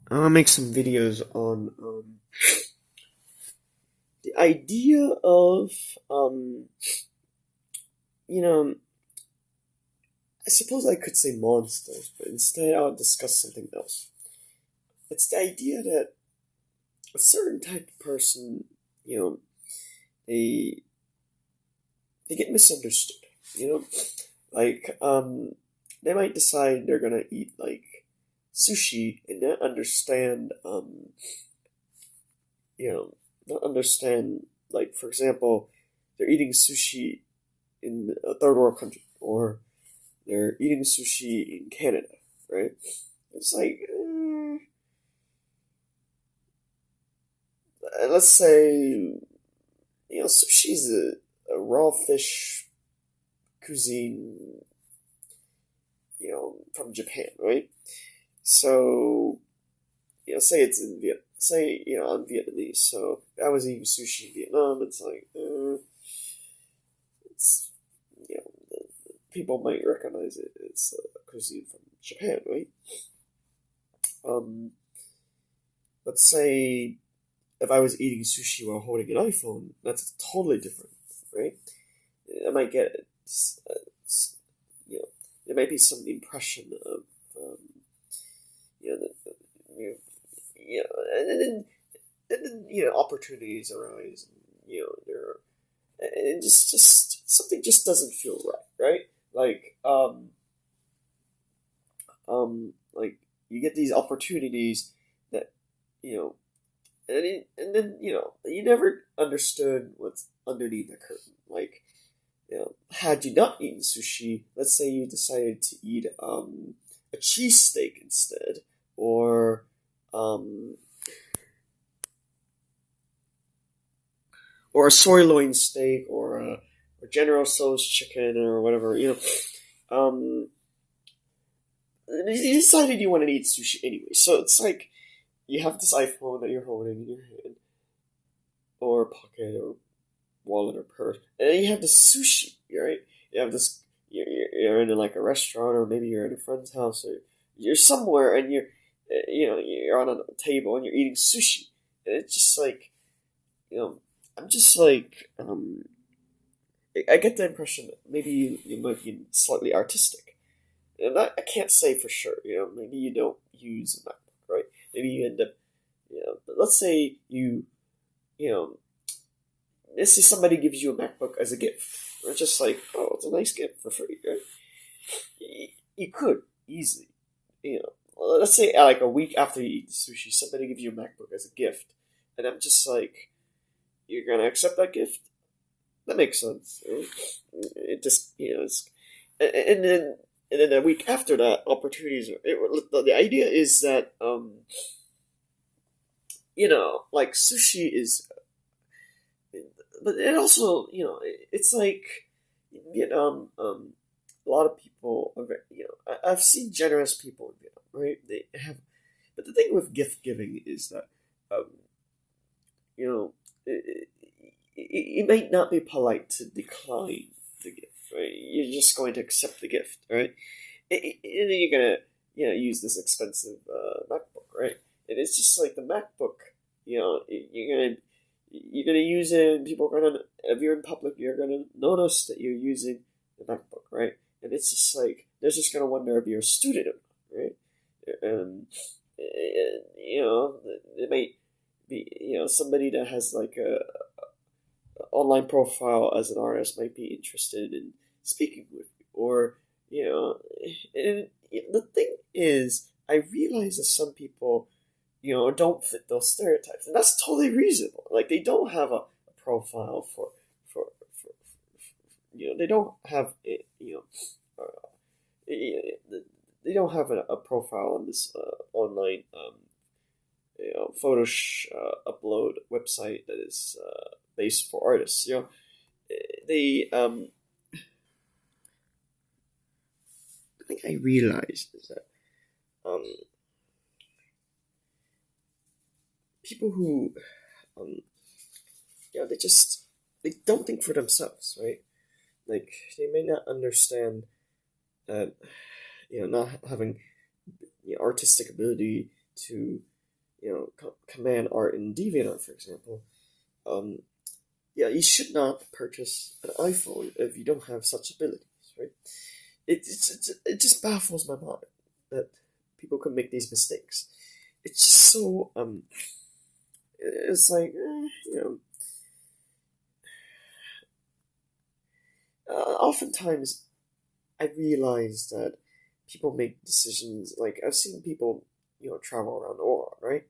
I want to make some videos on the idea of, you know, I suppose I could say monsters, but instead I'll discuss something else. It's the idea that a certain type of person, you know, they they get misunderstood. You know, like they might decide they're gonna eat like sushi and not understand, you know, not understand, like, for example, they're eating sushi in a third world country, or they're eating sushi in Canada, right? It's like, let's say, sushi is a raw fish cuisine, from Japan, right? So, say it's in Viet, say, I'm Vietnamese, so if I was eating sushi in Vietnam, it's like, it's, people might recognize it as a cuisine from Japan, right? Um, let's say if I was eating sushi while holding an iPhone, that's totally different, right? I might get, you know, there might be some impression of, the, and then opportunities arise, and, and just something just doesn't feel right, right? Like you get these opportunities that, you know, and then you never understood what's underneath the curtain. Like, had you not eaten sushi, let's say you decided to eat a cheesesteak instead, or um or a sirloin steak, or General Tso's chicken, or whatever. You decided you want to eat sushi anyway. So it's like you have this iPhone that you're holding in your hand, or pocket, or wallet, or purse, and then you have the sushi, right? You have this. You're in like a restaurant, or maybe you're in a friend's house, or you're somewhere, and you're on a table and you're eating sushi, and it's just like, I'm just like, I get the impression that maybe you might be slightly artistic, and I can't say for sure. Maybe you don't use a MacBook, right? Maybe you end up, but let's say you know, let's say somebody gives you a MacBook as a gift. It's just like, oh, it's a nice gift for free, right? You could easily, let's say like a week after you eat sushi, somebody gives you a MacBook as a gift, and I'm just like, you're gonna accept that gift? That makes sense. It just, and then a week after that, opportunities. The idea is that, like sushi is, but it also, it's like in Vietnam. A lot of people, I've seen generous people in Vietnam, right? They have, but the thing with gift giving is that, um, you know, it might not be polite to decline the gift, right? You're just going to accept the gift, right? And then you're gonna, use this expensive MacBook, right? And it's just like the MacBook, you're gonna use it, and people are gonna, if you're in public, you're gonna notice that you're using the MacBook, right? And it's just like they're just gonna wonder if you're a student or not, right? And it might be, somebody that has like a online profile as an artist might be interested in speaking with you, or and the thing is, I realize that some people, don't fit those stereotypes, and that's totally reasonable. Like they don't have a profile for they don't have it, they don't have a profile on this online photo upload website that is based for artists. They the thing I realized is that, um, people who, um, they don't think for themselves, right? Like they may not understand that, not having artistic ability to command art in DeviantArt, for example. Um, yeah, you should not purchase an iPhone if you don't have such abilities, right? It just baffles my mind that people can make these mistakes. It's just so it's like oftentimes I realize that people make decisions. Like I've seen people travel around the world, right?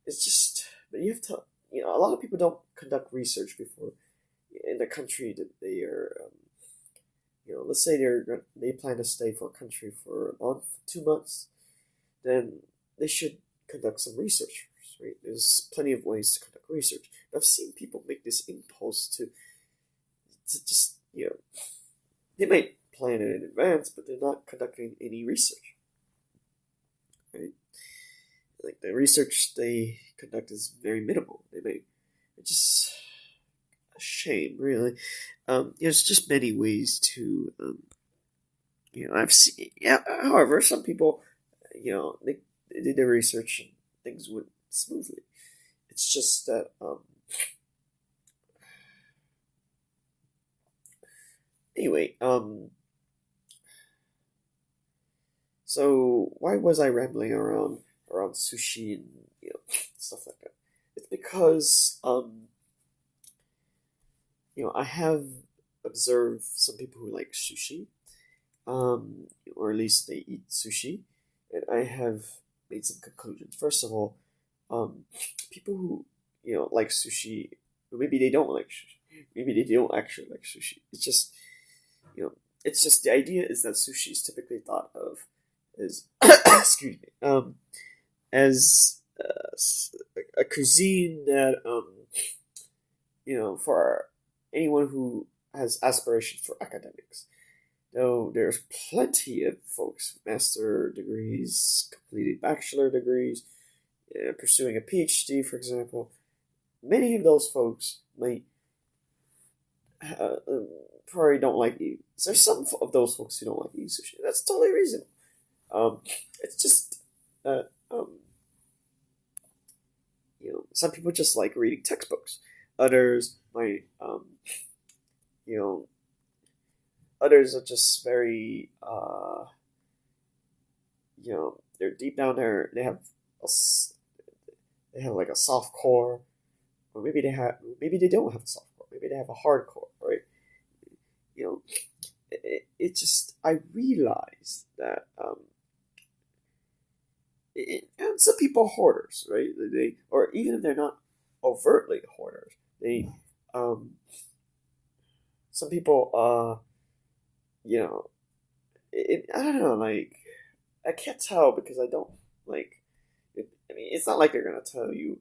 It's just but you have to a lot of people don't conduct research before in the country that they are. Let's say they plan to stay for a country for a month, 2 months, then they should conduct some research, right? There's plenty of ways to conduct research. But I've seen people make this impulse to just they might plan it in advance, but they're not conducting any research, right? Like the research they conduct is very minimal. It's just a shame, really. There's just many ways to I've seen. Yeah. However, some people, they did their research and things went smoothly. It's just that anyway. So why was I rambling around sushi and stuff like that? It's because I have observed some people who like sushi, or at least they eat sushi, and I have made some conclusions. First of all, people who like sushi, or maybe they don't like sushi, maybe they don't actually like sushi. You know, it's just the idea is that sushi is typically thought of as excuse me, as a cuisine that for anyone who has aspirations for academics. Though there's plenty of folks with master degrees, completed bachelor degrees, pursuing a PhD, for example. Many of those folks might probably don't like you. There's some of those folks who don't like eating sushi. That's totally reasonable. It's just um, some people just like reading textbooks. Others might you know others are just very they're deep down there. They have like a soft core, or maybe they don't have a soft core. Maybe they have a hard core, right? You know, it just I realize that and some people are hoarders, right? They or even if they're not overtly hoarders, they some people you know I don't know, like I can't tell because I don't like it. I mean, it's not like they're gonna tell you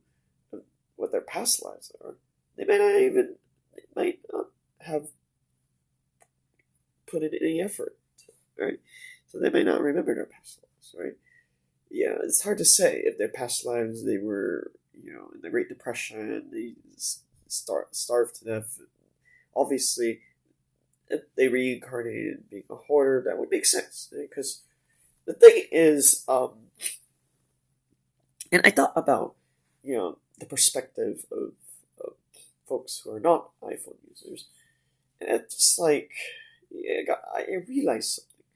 what their past lives are. They might not have put in any effort, right? So they may not remember their past lives, right? Yeah, it's hard to say if their past lives they were, in the Great Depression, they starved to death. Obviously, if they reincarnated being a hoarder, that would make sense because the thing is, and I thought about, the perspective of folks who are not iPhone users, and it's just like, I realized something.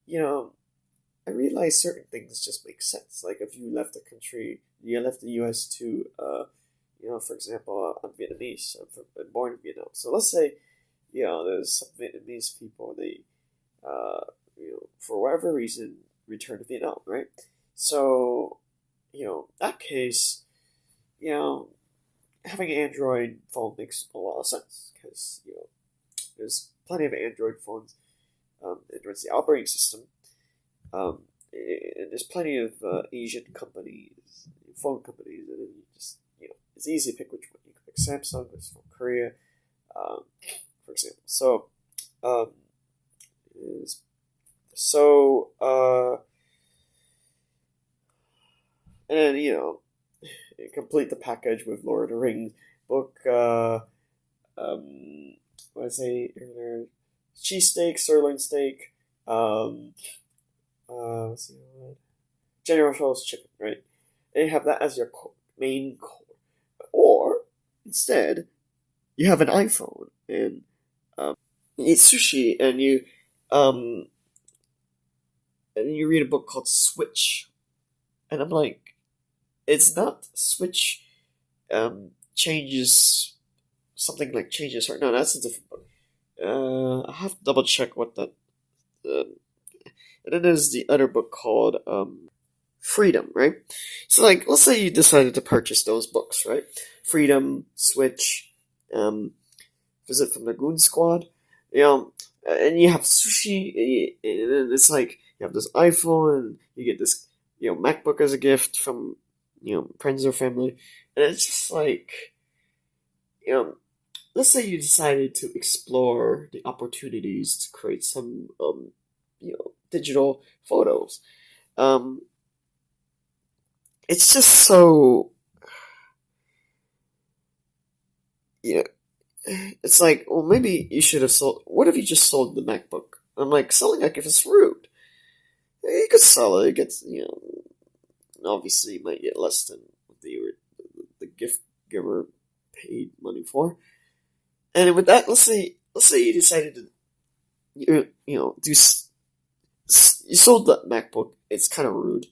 You know, I realized certain things just make sense. Like if you left the country, you left the U.S. to, for example, I'm Vietnamese. I'm born in Vietnam. So let's say, there's some Vietnamese people. They, for whatever reason, return to Vietnam, right? So, that case, you know, having an Android phone makes a lot of sense because there's plenty of Android phones. Android's the operating system. And there's plenty of Asian companies, phone companies, and you just it's easy to pick which one. You can pick Samsung, it's from Korea, um, for example. Um, so and then complete the package with Lord of the Rings book. What did I say earlier? Cheesesteak, sirloin steak. Let's see, General Tso's chicken, right? and you have that as your main core. Or instead, you have an iPhone and you eat sushi um and you read a book called Switch, and I'm like, it's not Switch changes something like changes her. No, that's a different book. I have to double check what that. Um, and then there's the other book called Freedom, right? So, like, let's say you decided to purchase those books, right? Freedom, Switch, um, Visit from the Goon Squad, you know, and you have sushi, and then it's like you have this iPhone, and you get this, MacBook as a gift from, friends or family, and it's just like, you know, let's say you decided to explore the opportunities to create some, digital photos. Um, it's just so, you know, it's like, well, maybe you should have sold. What if you just sold the MacBook? I'm like, selling a gift is rude. You could sell it. It gets, obviously you might get less than what the gift giver paid money for. And with that, let's say you decided to, do. You sold that MacBook. It's kind of rude.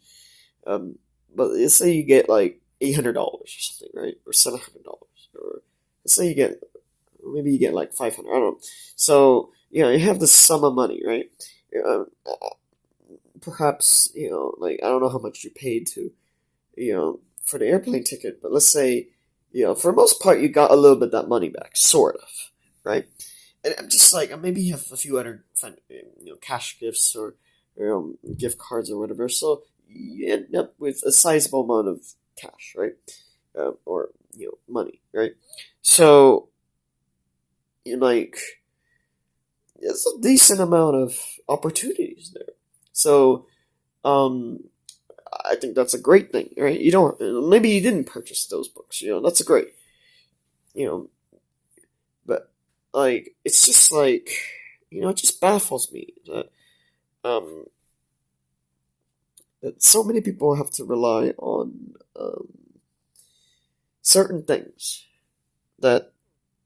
But let's say you get like $800 or something, right? Or $700, or let's say you get, maybe you get like 500. I don't know. So you have this sum of money, right? Perhaps like I don't know how much you paid to, for the airplane ticket, but let's say, for the most part, you got a little bit of that money back, sort of, right? And I'm just like, maybe you have a few other cash gifts or gift cards or whatever. So you end up with a sizable amount of cash, right? Or money, right? So like, there's a decent amount of opportunities there. So um, I think that's a great thing, right? You don't, maybe you didn't purchase those books, that's a great, you know, but like it's just like, it just baffles me that um that so many people have to rely on certain things that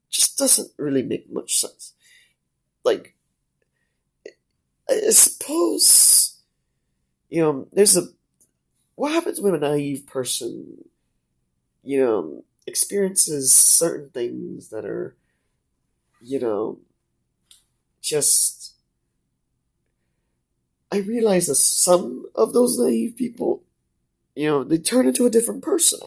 just doesn't really make much sense. Like, I suppose, there's a, what happens when a naive person, experiences certain things that are, you know, just, I realize that some of those naive people, they turn into a different person.